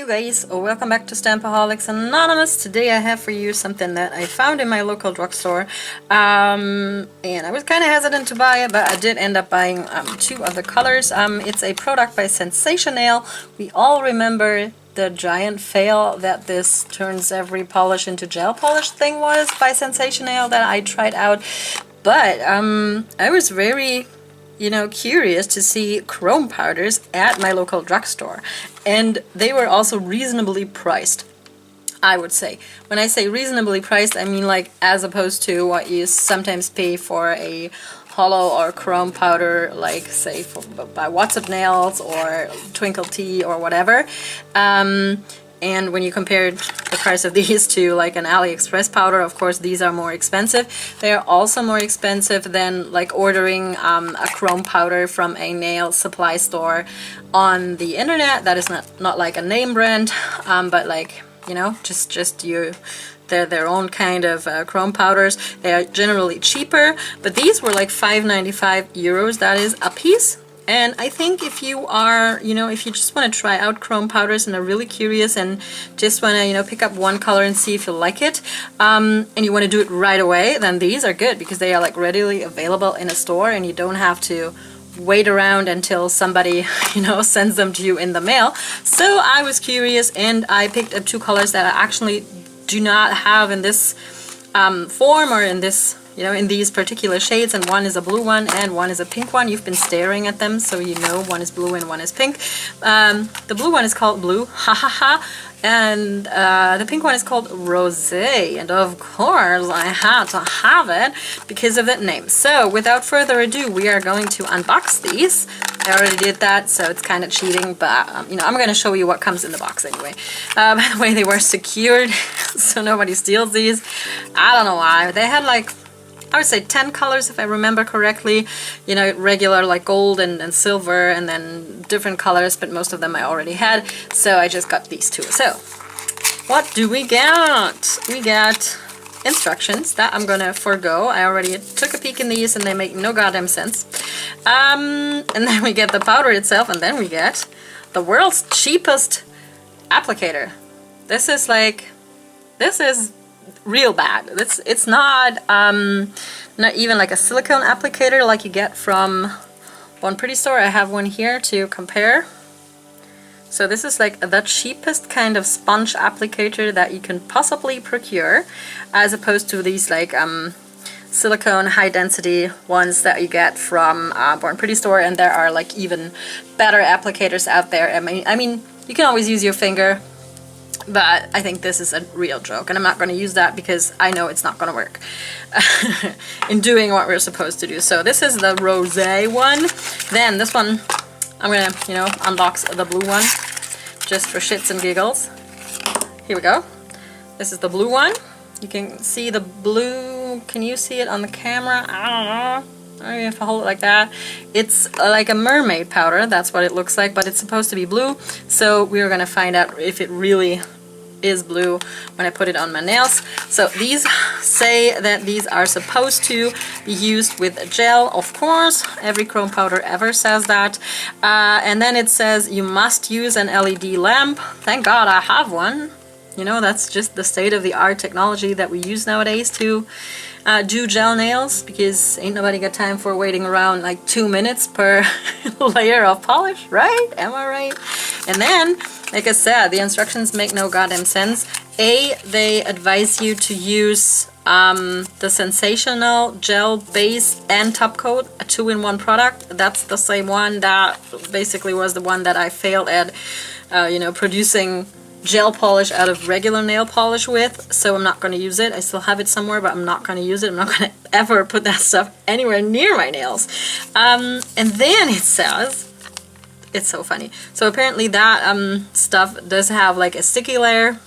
guys, welcome back to Stampaholics Anonymous. Today I have for you something that I found in my local drugstore, and I was kind of hesitant to buy it, but I did end up buying two of the colors. It's a product by Sensationail. We all remember the giant fail that this turns every polish into gel polish thing was by Sensationail that I tried out, but I was very curious to see chrome powders at my local drugstore, and they were also reasonably priced, I would say. When I say reasonably priced, I mean like as opposed to what you sometimes pay for a hollow or chrome powder, like say by What's Nails or Twinkle Tea or whatever. And when you compare the price of these to like an AliExpress powder, of course these are more expensive. They are also more expensive than like ordering a chrome powder from a nail supply store on the internet. That is not like a name brand, but like, they're their own kind of chrome powders. They are generally cheaper, but these were like €5.95, that is, a piece. And I think if you are, if you just want to try out chrome powders and are really curious and just want to, pick up one color and see if you like it, and you want to do it right away, then these are good because they are like readily available in a store and you don't have to wait around until somebody, sends them to you in the mail. So I was curious and I picked up two colors that I actually do not have in this form or in this in these particular shades, and one is a blue one and one is a pink one. You've been staring at them, so you know one is blue and one is pink. The blue one is called Blue, ha ha ha, and the pink one is called Rosé, and of course I had to have it because of that name. So without further ado, we are going to unbox these. I already did that, so it's kind of cheating, but I'm going to show you what comes in the box anyway. By the way, they were secured, so nobody steals these. I don't know why. They had like, I would say 10 colors if I remember correctly, regular like gold and silver, and then different colors, but most of them I already had, so I just got these two. So what do we get? We get instructions that I'm gonna forego. I already took a peek in these and they make no goddamn sense. And then we get the powder itself, and then we get the world's cheapest applicator. This is real bad. It's not even like a silicone applicator like you get from One Pretty Store. I have one here to compare. So this is like the cheapest kind of sponge applicator that you can possibly procure, as opposed to these like silicone high density ones that you get from Born Pretty Store, and there are like even better applicators out there. I mean you can always use your finger, but I think this is a real joke, and I'm not going to use that because I know it's not going to work in doing what we're supposed to do. So this is the Rosé one. Then this one, I'm going to, unbox the blue one just for shits and giggles. Here we go. This is the blue one. You can see the blue. Can you see it on the camera? I don't know. I don't know if I hold it like that. It's like a mermaid powder, that's what it looks like, but it's supposed to be blue, so we're gonna find out if it really is blue when I put it on my nails. So these say that these are supposed to be used with gel, of course. Every chrome powder ever says that. And then it says you must use an LED lamp. Thank God I have one. That's just the state-of-the-art technology that we use nowadays to do gel nails, because ain't nobody got time for waiting around like 2 minutes per layer of polish, right? Am I right? And then, like I said, the instructions make no goddamn sense. They advise you to use the Sensationail gel base and top coat, a 2-in-1 product. That's the same one that basically was the one that I failed at, producing gel polish out of regular nail polish with, so I'm not going to use it. I still have it somewhere, but I'm not going to use it. I'm not going to ever put that stuff anywhere near my nails. And then it says, it's so funny. So apparently that stuff does have like a sticky layer,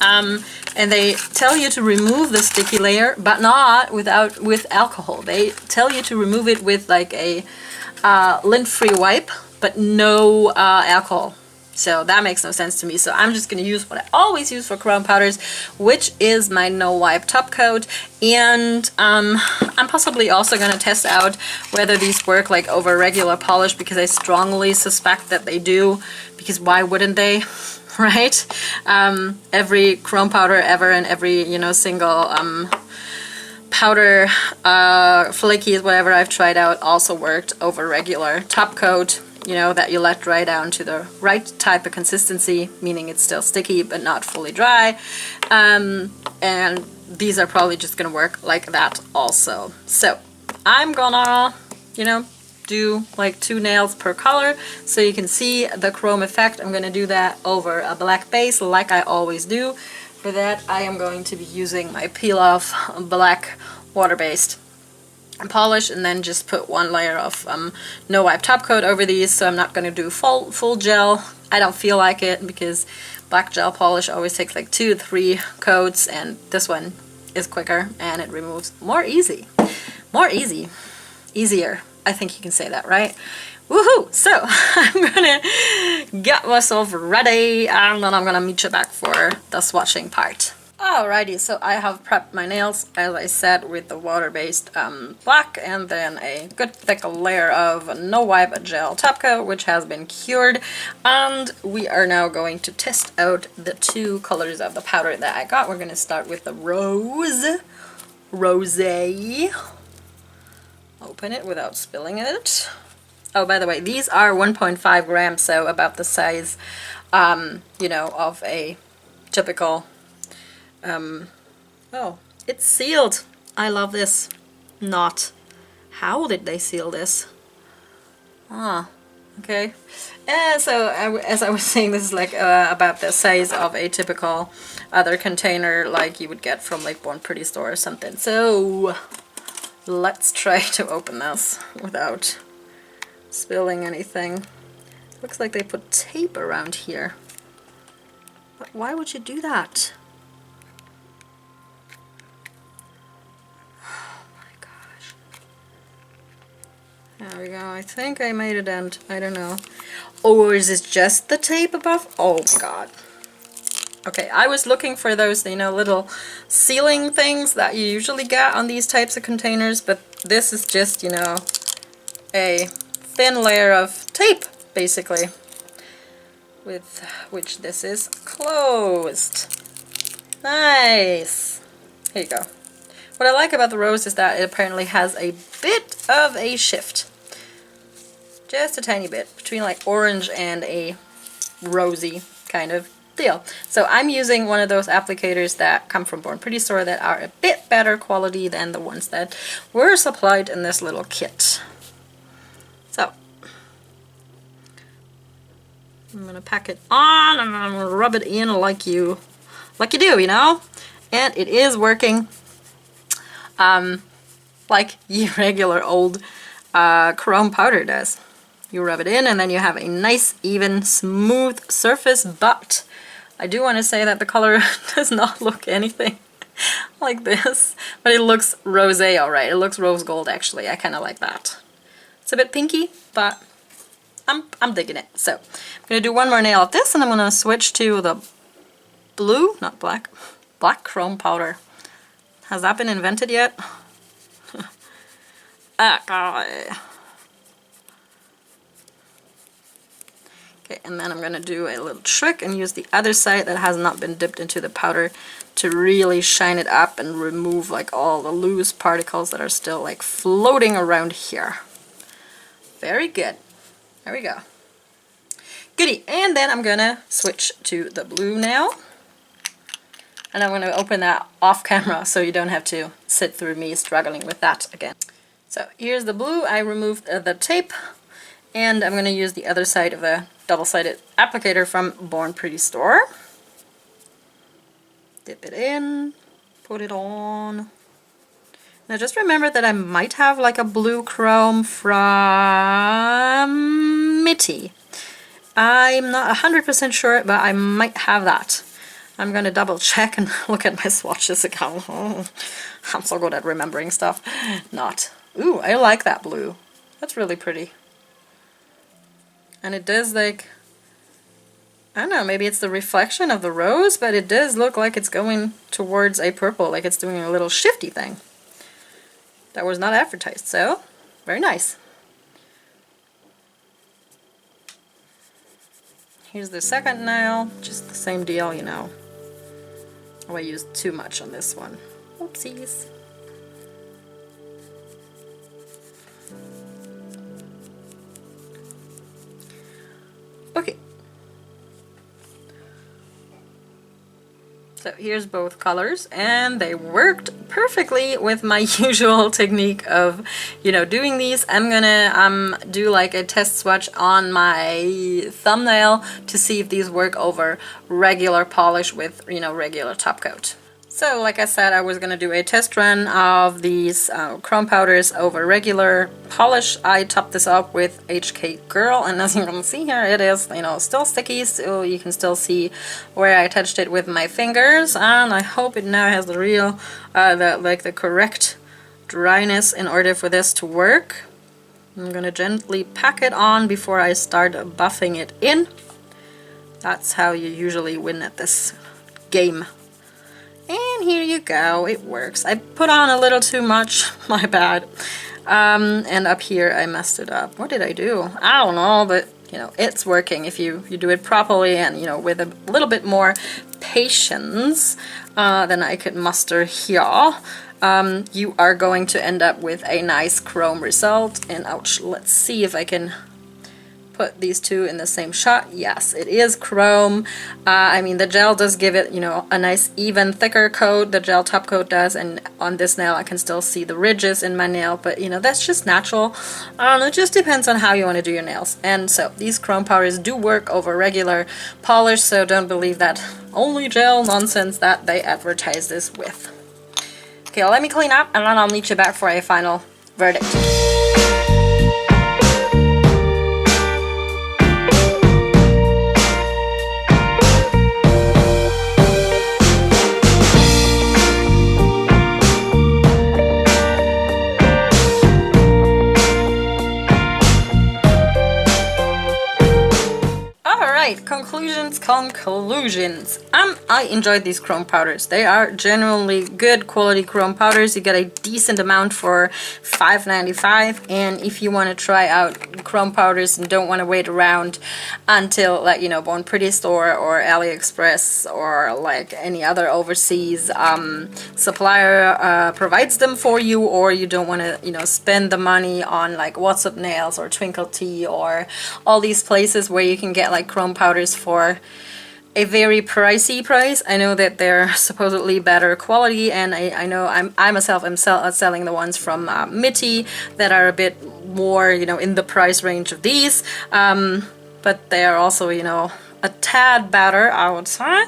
and they tell you to remove the sticky layer, but not with alcohol. They tell you to remove it with like a lint-free wipe, but no alcohol. So that makes no sense to me. So I'm just going to use what I always use for chrome powders, which is my no wipe top coat. And I'm possibly also going to test out whether these work like over regular polish, because I strongly suspect that they do, because why wouldn't they? right? Every chrome powder ever and every, you know, single powder, flakies, whatever I've tried out also worked over regular top coat, you know, that you let dry down to the right type of consistency, meaning it's still sticky but not fully dry. And these are probably just gonna work like that also. So I'm gonna, you know, do like 2 nails per color so you can see the chrome effect. I'm gonna do that over a black base like I always do. For that I am going to be using my peel off black water-based polish, and then just put 1 layer of no wipe top coat over these. So I'm not going to do full gel. I don't feel like it, because black gel polish always takes like 2 to 3 coats, and this one is quicker and it removes easier. I think you can say that, right? Woohoo! So I'm gonna get myself ready, and then I'm gonna meet you back for the swatching part. Alrighty, so I have prepped my nails, as I said, with the water-based black, and then a good thick layer of no wipe gel top coat, which has been cured. And we are now going to test out the 2 colors of the powder that I got. We're going to start with the rosé. Open it without spilling it. Oh, by the way, these are 1.5 grams, so about the size, you know, of a typical. Oh, it's sealed. I love this. Not. How did they seal this? Ah, okay. And so, as I was saying, this is like about the size of a typical other container like you would get from like Born Pretty store or something. So, let's try to open this without spilling anything. Looks like they put tape around here. But why would you do that? There we go. I think I made a dent. I don't know. Or is this just the tape above? Oh my god. Okay, I was looking for those, you know, little sealing things that you usually get on these types of containers, but this is just, you know, a thin layer of tape, basically, with which this is closed. Nice. Here you go. What I like about the rose is that it apparently has a bit of a shift. Just a tiny bit, between like orange and a rosy kind of deal. So I'm using one of those applicators that come from Born Pretty store that are a bit better quality than the ones that were supplied in this little kit. So I'm gonna pack it on and I'm gonna rub it in like you do, you know? And it is working. Like your regular old chrome powder does. You rub it in and then you have a nice, even, smooth surface, but I do want to say that the color does not look anything like this, but it looks rosé alright. It looks rose gold actually. I kind of like that. It's a bit pinky, but I'm digging it. So I'm going to do one more nail of this and I'm going to switch to the blue, not black, black chrome powder. Has that been invented yet? Ah, God. Okay, and then I'm going to do a little trick and use the other side that has not been dipped into the powder to really shine it up and remove like all the loose particles that are still like floating around here. Very good. There we go. Goody. And then I'm going to switch to the blue now. And I'm going to open that off camera so you don't have to sit through me struggling with that again. So here's the blue. I removed the tape and I'm going to use the other side of the double-sided applicator from Born Pretty store. Dip it in, put it on. Now just remember that I might have like a blue chrome from Mitty. I'm not 100% sure, but I might have that. I'm going to double check and look at my swatches again. I'm so good at remembering stuff. Not. Ooh, I like that blue. That's really pretty. And it does like, I don't know, maybe it's the reflection of the rose, but it does look like it's going towards a purple, like it's doing a little shifty thing. That was not advertised, so very nice. Here's the second nail, just the same deal, you know. Oh, I used too much on this one. Oopsies. Okay. So here's both colors, and they worked perfectly with my usual technique of, you know, doing these. I'm gonna do like a test swatch on my thumbnail to see if these work over regular polish with, you know, regular top coat. So like I said, I was going to do a test run of these chrome powders over regular polish. I topped this up with HK Girl, and as you can see here, it is, you know, still sticky, so you can still see where I touched it with my fingers, and I hope it now has the real, the correct dryness in order for this to work. I'm going to gently pack it on before I start buffing it in. That's how you usually win at this game. And here you go, it works. I put on a little too much, my bad. And up here I messed it up. What did I do? I don't know, but you know, it's working if you do it properly and, you know, with a little bit more patience than I could muster here. You are going to end up with a nice chrome result. And ouch, let's see if I can put these two in the same shot. Yes, it is chrome. I mean, the gel does give it, you know, a nice even thicker coat. The gel top coat does, and on this nail I can still see the ridges in my nail, but you know, that's just natural. It just depends on how you want to do your nails. And so these chrome powders do work over regular polish, so don't believe that only gel nonsense that they advertise this with. Okay, let me clean up and then I'll meet you back for a final verdict. Conclusions. I enjoyed these chrome powders. They are genuinely good quality chrome powders. You get a decent amount for $5.95, and if you want to try out chrome powders and don't want to wait around until, like, you know, Born Pretty Store or AliExpress or like any other overseas supplier provides them for you, or you don't want to, you know, spend the money on like What's Up Nails or Twinkle Tea or all these places where you can get like chrome powders for a very pricey price. I know that they're supposedly better quality, and I know I myself am selling the ones from Mitty that are a bit more, you know, in the price range of these, but they are also, you know, a tad better, I would say.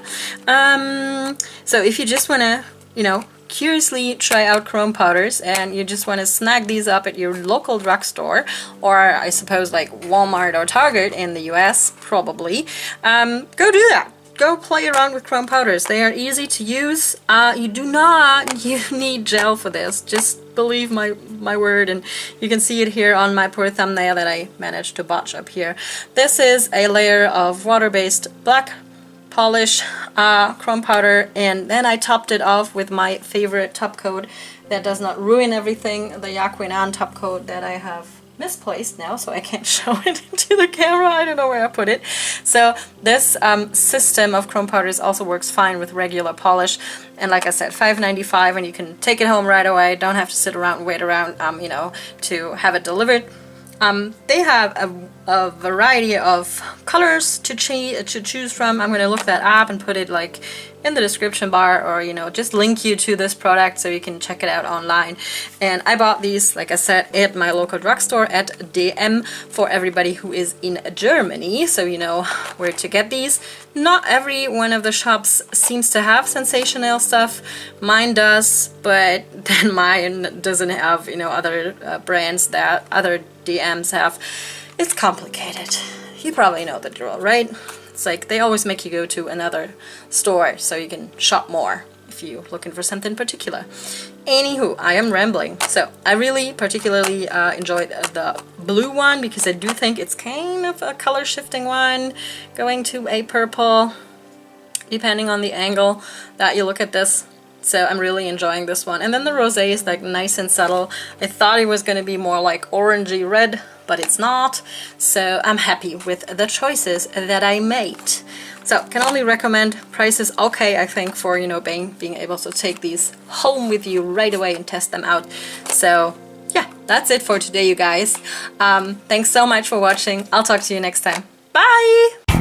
So if you just want to, you know, curiously try out chrome powders and you just want to snag these up at your local drugstore, or I suppose like Walmart or Target in the US probably, go do that. Go play around with chrome powders. They are easy to use. You do not need gel for this. Just believe my word, and you can see it here on my poor thumbnail that I managed to botch up here. This is a layer of water-based black polish chrome powder, and then I topped it off with my favorite top coat that does not ruin everything, the Yaquinan top coat that I have misplaced now, so I can't show it into the camera. I don't know where I put it. So this system of chrome powders also works fine with regular polish, and like I said, $5.95, and you can take it home right away. Don't have to sit around and wait around, you know, to have it delivered. They have a variety of colors to choose from. I'm going to look that up and put it like in the description bar, or, you know, just link you to this product so you can check it out online. And I bought these, like I said, at my local drugstore at DM for everybody who is in Germany, so you know where to get these. Not every one of the shops seems to have Sensationail stuff. Mine does, but then mine doesn't have, you know, other brands that other DMs have. It's complicated. You probably know the drill, right? It's like they always make you go to another store so you can shop more if you're looking for something particular. Anywho, I am rambling. So I really particularly enjoyed the blue one because I do think it's kind of a color shifting one, going to a purple depending on the angle that you look at this. So I'm really enjoying this one. And then the rosé is like nice and subtle. I thought it was going to be more like orangey red, but it's not. So I'm happy with the choices that I made. So can only recommend. Price is okay, I think, for, you know, being able to take these home with you right away and test them out. So yeah, that's it for today, you guys. Thanks so much for watching. I'll talk to you next time. Bye!